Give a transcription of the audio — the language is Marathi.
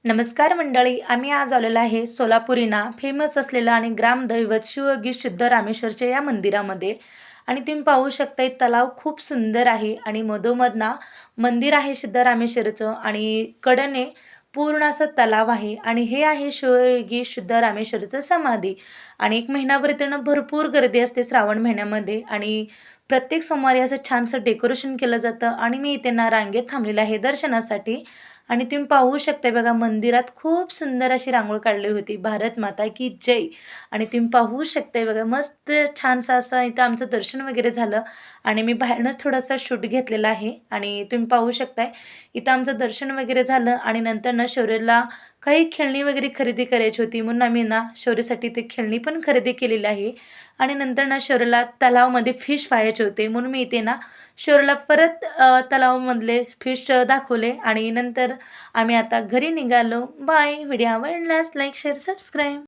नमस्कार मंडळी, आम्ही आज आलेलो आहे सोलापुरीना फेमस असलेलं आणि ग्रामदैवत शिवयोगी शुद्ध रामेश्वरच्या या मंदिरामध्ये. आणि तुम्ही पाहू शकता तलाव खूप सुंदर आहे आणि मधोमध ना मंदिर आहे शुद्ध रामेश्वरचं आणि कडेने पूर्ण असं तलाव आहे आणि हे आहे शिवयोगी शुद्ध रामेश्वरचं समाधी. आणि एक महिनाभर इथे ना भरपूर गर्दी असते श्रावण महिन्यामध्ये आणि प्रत्येक सोमवारी असं छानसं डेकोरेशन केलं जातं आणि मी इथे ना रांगेत थांबलेलं आहे दर्शनासाठी. आणि तुम्ही पाहू शकता बघा मंदिरात खूप सुंदर अशी रांगोळी काढली होती, भारत माता की जय. आणि तुम्ही पाहू शकताय बघा मस्त छानसं असं इथं आमचं दर्शन वगैरे झालं आणि मी बाहेरूनच थोडासा शूट घेतलेला आहे आणि तुम्ही पाहू शकताय इथं आमचं दर्शन वगैरे झालं आणि नंतर ना शौर्यला काही खेळणी वगैरे खरेदी करायची होती म्हणून आम्ही ना शौर्यसाठी ते खेळणी पण खरेदी केलेली आहे. आणि नंतर ना शौर्यला तलावामध्ये फिश पाहायचे होते म्हणून मी इथे ना शौर्यला परत तलावामधले फिश दाखवले आणि नंतर आम्ही आता घरी निघालो. बाय. व्हिडिओ आवडल्यास लाईक शेअर सबस्क्राईब.